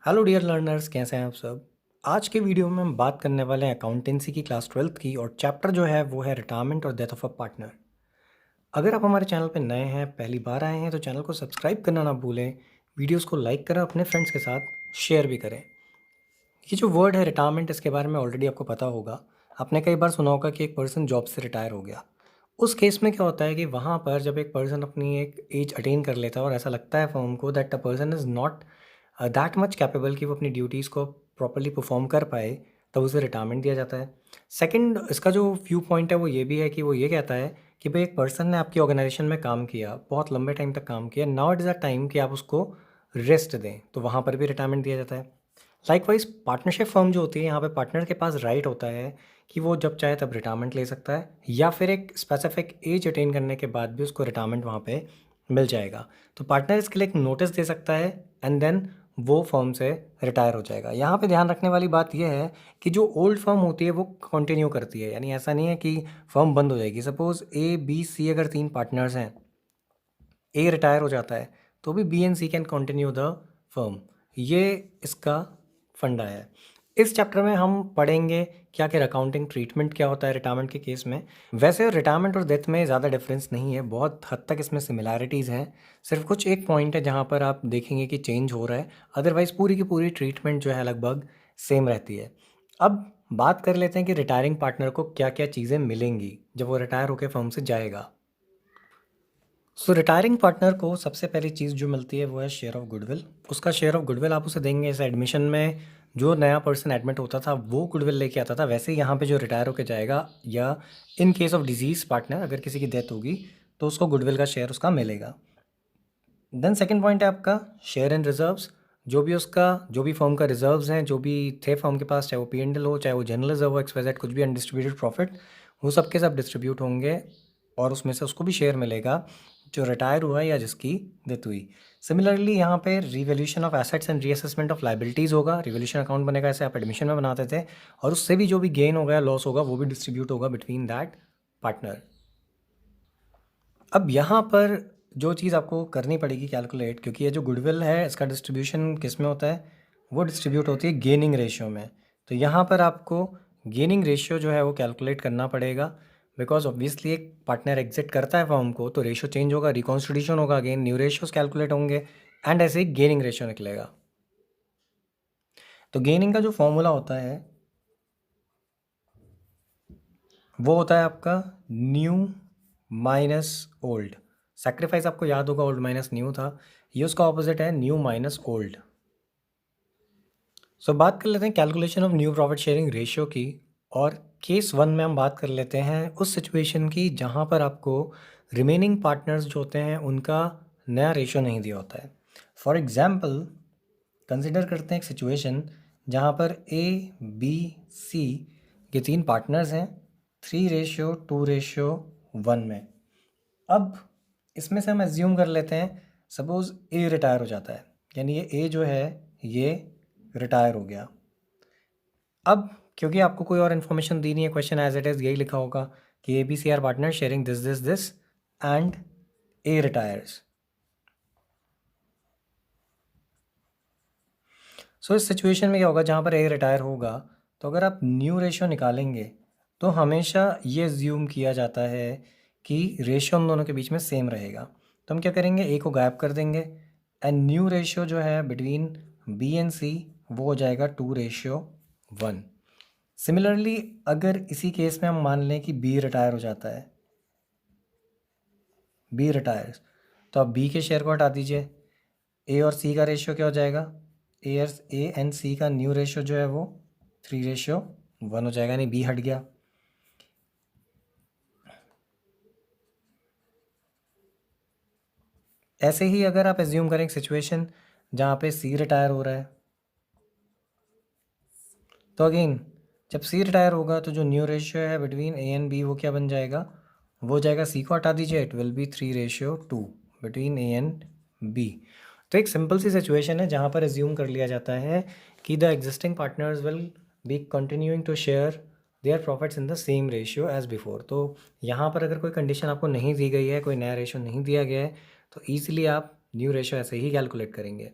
Hello dear learners, कैसे हैं आप सब। आज के वीडियो में हम बात करने वाले हैं अकाउंटेंसी की क्लास 12th की, और चैप्टर जो है वो है रिटायरमेंट और डेथ ऑफ अ पार्टनर। अगर आप हमारे चैनल पर नए हैं, पहली बार आए हैं, तो चैनल को सब्सक्राइब करना ना भूलें। वीडियोस को लाइक करें, अपने फ्रेंड्स के साथ शेयर भी करें। ये जो वर्ड है रिटायरमेंट, इसके बारे में ऑलरेडी आपको पता होगा। आपने कई बार सुना होगा कि एक पर्सन जॉब से रिटायर हो गया। उस केस में क्या होता है कि वहाँ पर जब एक पर्सन अपनी एक एज अटेन कर लेता है और ऐसा लगता है फर्म को that a person is not that much capable कि वो अपनी ड्यूटीज़ को प्रॉपरली परफॉर्म कर पाए, तब उसे रिटायरमेंट दिया जाता है। सेकंड, इसका जो व्यू पॉइंट है वो ये भी है कि वो ये कहता है कि भाई एक पर्सन ने आपकी ऑर्गेनाइजेशन में काम किया, बहुत लंबे टाइम तक काम किया, now it is a time कि आप उसको रेस्ट दें, तो वहाँ पर भी रिटायरमेंट दिया जाता है। लाइकवाइज पार्टनरशिप फर्म जो होती है, यहाँ पे पार्टनर के पास राइट होता है कि वो जब चाहे तब रिटायरमेंट ले सकता है, या फिर एक स्पेसिफिक एज अटेन करने के बाद भी उसको रिटायरमेंट वहाँ पे मिल जाएगा। तो पार्टनर इसके लिए एक नोटिस दे सकता है एंड देन वो फर्म से रिटायर हो जाएगा। यहाँ पे ध्यान रखने वाली बात यह है कि जो ओल्ड फर्म होती है वो कंटिन्यू करती है, यानी ऐसा नहीं है कि फर्म बंद हो जाएगी। सपोज ए बी सी अगर 3 पार्टनर्स हैं, ए रिटायर हो जाता है, तो भी B and C can continue the firm. ये इसका फंडा है। इस चैप्टर में हम पढ़ेंगे कि आखिर अकाउंटिंग ट्रीटमेंट क्या होता है रिटायरमेंट के केस में। वैसे रिटायरमेंट और डेथ में ज़्यादा डिफरेंस नहीं है, बहुत हद तक इसमें सिमिलैरिटीज़ हैं। सिर्फ कुछ एक पॉइंट है जहाँ पर आप देखेंगे कि चेंज हो रहा है, अदरवाइज़ पूरी की पूरी ट्रीटमेंट जो है लगभग सेम रहती है। अब बात कर लेते हैं कि रिटायरिंग पार्टनर को क्या क्या चीज़ें मिलेंगी जब वो रिटायर होकर फर्म से जाएगा। सो रिटायरिंग पार्टनर को सबसे पहली चीज़ जो मिलती है वो है शेयर ऑफ गुडविल। उसका शेयर ऑफ गुडविल आप उसे देंगे। इस एडमिशन में जो नया पर्सन एडमिट होता था वो गुडविल लेके आता था, वैसे ही यहाँ पे जो रिटायर होके जाएगा, या in case of disease partner अगर किसी की डेथ होगी तो उसको गुडविल का शेयर उसका मिलेगा। देन सेकंड पॉइंट है आपका शेयर एंड रिजर्व्स। जो भी फर्म का रिजर्व्स हैं, जो भी थे फर्म के पास, चाहे वो P&L हो, चाहे वो जनरल रिजर्व हो, एक्सवाइजेड कुछ भी अनडिस्ट्रीब्यूटेड प्रॉफिट, वो सब के सब डिस्ट्रीब्यूट होंगे और उसमें से उसको भी शेयर मिलेगा जो रिटायर हुआ या जिसकी डेथ हुई। सिमिलरली यहाँ पे revaluation of assets and reassessment of liabilities होगा। रिवैल्यूएशन अकाउंट बनेगा, ऐसे आप एडमिशन में बनाते थे, और उससे भी जो भी गेन होगा या लॉस होगा वो भी डिस्ट्रीब्यूट होगा बिटवीन दैट पार्टनर। अब यहाँ पर जो चीज़ आपको करनी पड़ेगी कैलकुलेट, क्योंकि ये जो गुडविल है इसका डिस्ट्रीब्यूशन किस में होता है, वो डिस्ट्रीब्यूट होती है गेनिंग रेशियो में। तो यहाँ पर आपको गेनिंग रेशियो जो है वो कैलकुलेट करना पड़ेगा, बिकॉज ऑब्वियसली एक पार्टनर एग्जिट करता है फॉर्म को तो रेशियो चेंज होगा, रिकॉन्स्टिट्यूशन होगा, अगेन न्यू रेशियोज कैलकुलेट होंगे, एंड ऐसे ही गेनिंग रेशियो निकलेगा। तो गेनिंग का जो फॉर्मूला होता है वो होता है आपका न्यू माइनस ओल्ड। सेक्रीफाइस आपको याद होगा, ओल्ड माइनस न्यू था, ये उसका ऑपोजिट है न्यू माइनस ओल्ड। सो बात कर लेते हैं calculation of new profit sharing ratio की, और केस 1 में हम बात कर लेते हैं उस सिचुएशन की जहाँ पर आपको रिमेनिंग पार्टनर्स जो होते हैं उनका नया रेशियो नहीं दिया होता है। फॉर एग्जाम्पल कंसिडर करते हैं एक सिचुएशन जहाँ पर A B C ये 3 पार्टनर्स हैं, 3:2:1 में। अब इसमें से हम एज्यूम कर लेते हैं सपोज ए रिटायर हो जाता है, यानी ये ए जो है ये रिटायर हो गया। अब क्योंकि आपको कोई और इन्फॉर्मेशन दी नहीं है, क्वेश्चन एज इट इज़ यही लिखा होगा कि ABC are partner sharing this this this and A retires. So इस सिचुएशन में क्या होगा, जहाँ पर ए रिटायर होगा, तो अगर आप न्यू रेशियो निकालेंगे तो हमेशा ये एज्यूम किया जाता है कि रेशियो हम दोनों के बीच में सेम रहेगा। तो हम क्या करेंगे, ए को गायब कर देंगे, एंड न्यू रेशियो जो है बिटवीन बी एंड सी वो हो जाएगा 2:1। सिमिलरली अगर इसी केस में हम मान लें कि बी रिटायर हो जाता है, बी रिटायर्स, तो आप बी के शेयर को हटा दीजिए। ए और सी का रेशियो क्या हो जाएगा, ए एंड सी का न्यू रेशियो जो है वो 3:1 हो जाएगा, यानी बी हट गया। ऐसे ही अगर आप एज्यूम करें एक सिचुएशन जहाँ पे सी रिटायर हो रहा है, तो अगेन जब सी रिटायर होगा तो जो न्यू रेशियो है बिटवीन ए एंड बी वो क्या बन जाएगा, वो जाएगा, सी को हटा दीजिए, it will be 3:2 between A and B. तो एक सिंपल सी सिचुएशन है जहाँ पर एज्यूम कर लिया जाता है कि the existing partners will be continuing to share their profits in the same ratio as before. तो यहाँ पर अगर कोई कंडीशन आपको नहीं दी गई है, कोई नया रेशियो नहीं दिया गया है, तो ईजिली आप न्यू रेशियो ऐसे ही कैलकुलेट करेंगे।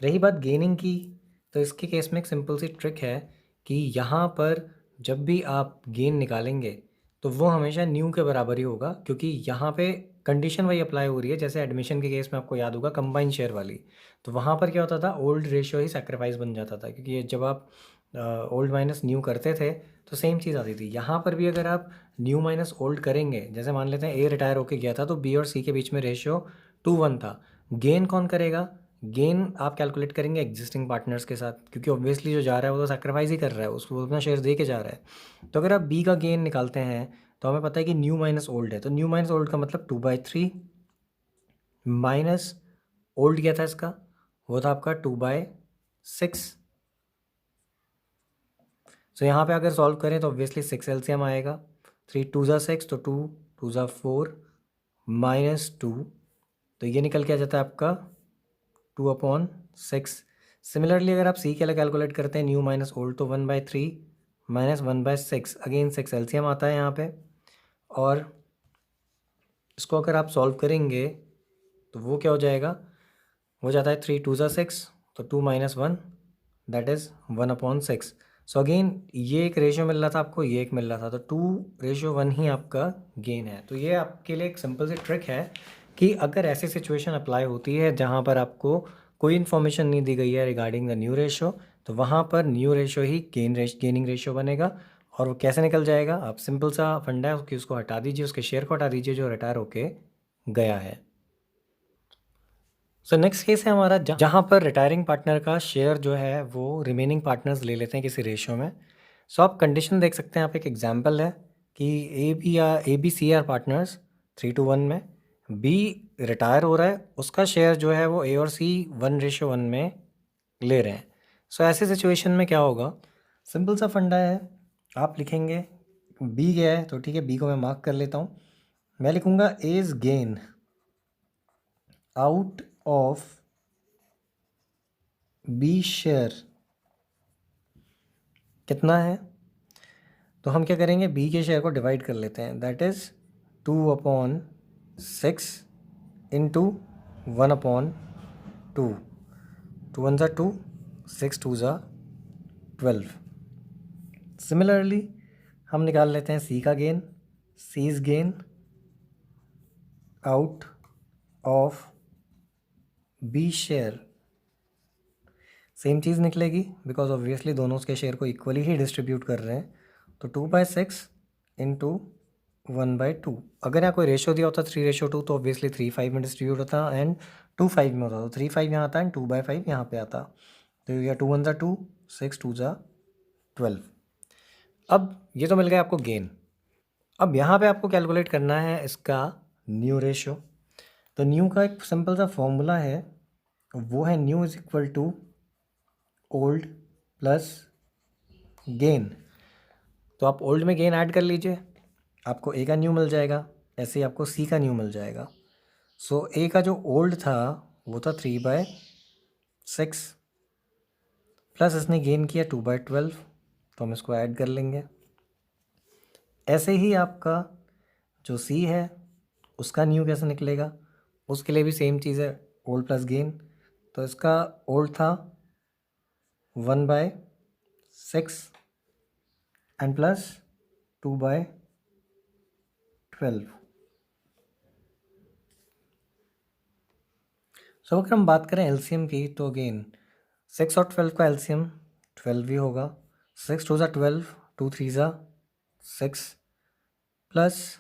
रही बात गेनिंग की, तो इसके केस में एक सिंपल सी ट्रिक है कि यहाँ पर जब भी आप गेन निकालेंगे तो वो हमेशा न्यू के बराबर ही होगा, क्योंकि यहाँ पे कंडीशन वही अप्लाई हो रही है जैसे एडमिशन के केस में आपको याद होगा कंबाइन शेयर वाली। तो वहाँ पर क्या होता था, ओल्ड रेशियो ही सेक्रीफाइस बन जाता था, क्योंकि ये जब आप ओल्ड माइनस न्यू करते थे तो सेम चीज़ आती थी। यहाँ पर भी अगर आप न्यू माइनस ओल्ड करेंगे, जैसे मान लेते हैं ए रिटायर होके गया था तो बी और सी के बीच में रेशियो 2:1 था। गेन कौन करेगा? गेन आप कैलकुलेट करेंगे एग्जिस्टिंग पार्टनर्स के साथ, क्योंकि ऑब्वियसली जो जा रहा है वो तो सेक्रीफाइस ही कर रहा है, उसको अपना शेयर दे के जा रहा है। तो अगर आप बी का गेन निकालते हैं तो हमें पता है कि न्यू माइनस ओल्ड है, तो न्यू माइनस ओल्ड का मतलब 2/3 माइनस ओल्ड क्या था इसका, वो था आपका 2/6। सो यहाँ पे अगर सॉल्व करें तो ऑब्वियसली 6 एलसीएम आएगा। 3 2 ज़ा 6 तो 2 2 ज़ा 4 -2, तो ये निकल के आ जाता है आपका 2/6। सिमिलरली अगर आप सी के लिए कैलकुलेट करते हैं न्यू माइनस ओल्ड तो 1/3 -1/6, अगेन 6 एलसीएम आता है यहाँ पे। और इसको अगर आप सॉल्व करेंगे तो वो क्या हो जाएगा, हो जाता है 3 2 ज़ा 6 तो 2 - 1 दैट इज़ 1/6। सो अगेन ये एक रेशियो मिल रहा था आपको, ये एक मिल रहा था, तो 2:1 ही आपका गेन है। तो ये आपके लिए एक सिंपल सी ट्रिक है कि अगर ऐसी सिचुएशन अप्लाई होती है जहाँ पर आपको कोई इन्फॉर्मेशन नहीं दी गई है रिगार्डिंग द न्यू रेशियो, तो वहाँ पर न्यू रेशियो ही गेनिंग रेशियो बनेगा। और वो कैसे निकल जाएगा, आप सिंपल सा फंडा है कि उसको हटा दीजिए, उसके शेयर को हटा दीजिए जो रिटायर होके गया है। सो नेक्स्ट केस है हमारा जहाँ पर रिटायरिंग पार्टनर का शेयर जो है वो रिमेनिंग पार्टनर्स ले लेते हैं किसी रेशियो में। सो आप कंडीशन देख सकते हैं, आप एक एग्जांपल है कि A B C are partners 3:1 में, बी रिटायर हो रहा है, उसका शेयर जो है वो ए और सी 1:1 में ले रहे हैं। सो ऐसे सिचुएशन में क्या होगा, सिंपल सा फंडा है, आप लिखेंगे बी गया है तो ठीक है, बी को मैं मार्क कर लेता हूँ। मैं लिखूँगा as gain out of B share कितना है, तो हम क्या करेंगे, बी के शेयर को डिवाइड कर लेते हैं, दैट इज़ 2/6 इंटू 1/2। 2 1 ज़ा 2, 6 2 ज़ा 12। सिमिलरली हम निकाल लेते हैं सी का gain, C's gain out of B share, same चीज़ निकलेगी बिकॉज ऑब्वियसली दोनों उसके शेयर को इक्वली ही डिस्ट्रीब्यूट कर रहे हैं। तो 2/6 इंटू 1/2। अगर यहाँ कोई रेशियो दिया होता 3:2 तो ऑब्वियसली 3:5 में डिस्ट्रीब्यूट होता एंड 2:5 में होता, तो 3:5 यहाँ आता एंड 2/5 यहाँ पे आता। तो या 2 1 ज़ा 2, 6 2 ज़ा 12। अब ये तो मिल गया आपको गेन। अब यहाँ पे आपको कैलकुलेट करना है इसका न्यू रेशियो। तो न्यू का एक सिंपल सा फॉर्मूला है, वो है new is equal to old plus gain. तो आप ओल्ड में गेन ऐड कर लीजिए, आपको ए का न्यू मिल जाएगा, ऐसे ही आपको सी का न्यू मिल जाएगा। सो ए का जो ओल्ड था वो था 3/6 प्लस इसने गेन किया 2/12, तो हम इसको ऐड कर लेंगे। ऐसे ही आपका जो सी है उसका न्यू कैसे निकलेगा, उसके लिए भी सेम चीज़ है, ओल्ड प्लस गेन। तो इसका ओल्ड था 1/6 एंड प्लस 2/12। सो अगर हम बात करें एलसीएम की तो अगेन 6 और 12 का एलसीएम 12 भी होगा। 6 2 ज़ा 12, 2 3 ज़ा 6 प्लस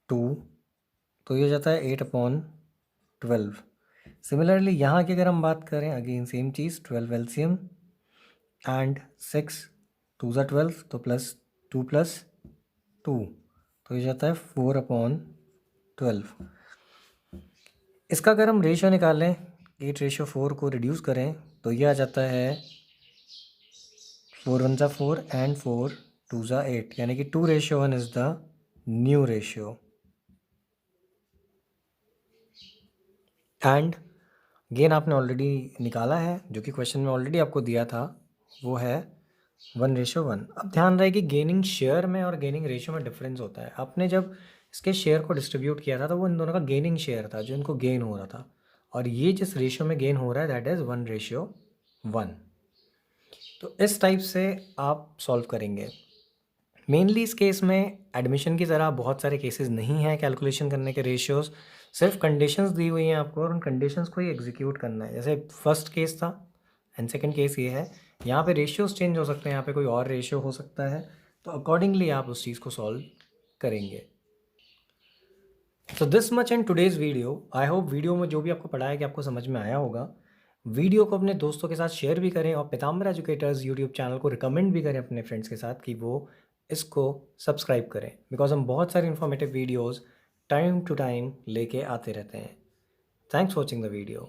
2, तो ये जाता है 8/12। सिमिलरली यहाँ की अगर हम बात करें again same cheese, 12 LCM and 6 2 ज़ा 12 तो प्लस 2 प्लस 2, तो ये जाता है 4/12। इसका अगर हम रेशियो निकालें 8:4 को रिड्यूस करें तो ये आ जाता है 4 1 ज़ा 4 एंड 4 2 ज़ा 8, यानी कि 2:1 is the new ratio. And gain आपने ऑलरेडी निकाला है, जो कि क्वेश्चन में ऑलरेडी आपको दिया था, वो है 1:1। अब ध्यान रहे कि गेनिंग शेयर में और गेनिंग रेशियो में डिफरेंस होता है। आपने जब इसके शेयर को डिस्ट्रीब्यूट किया था तो वो इन दोनों का गेनिंग शेयर था जो इनको गेन हो रहा था, और ये जिस रेशियो में गेन हो रहा है दैट इज़ 1:1। तो इस टाइप से आप सॉल्व करेंगे। मेनली इस केस में एडमिशन की तरह बहुत सारे केसेस नहीं हैं कैलकुलेशन करने के रेशियोज़, सिर्फ कंडीशंस दी हुई हैं आपको और उन कंडीशंस को ही एग्जीक्यूट करना है। जैसे फर्स्ट केस था एंड सेकंड केस ये है, यहाँ पे रेशियोज़ चेंज हो सकते हैं, यहाँ पे कोई और रेशियो हो सकता है, तो अकॉर्डिंगली आप उस चीज़ को सॉल्व करेंगे। So this much in today's video. I hope video में जो भी आपको पढ़ाया कि आपको समझ में आया होगा। वीडियो को अपने दोस्तों के साथ शेयर भी करें और पीताम्बर एजुकेटर्स यूट्यूब चैनल को रिकमेंड भी करें अपने फ्रेंड्स के साथ कि वो इसको सब्सक्राइब करें, बिकॉज हम बहुत सारे informative videos time to time लेके आते रहते हैं। Thanks watching the video.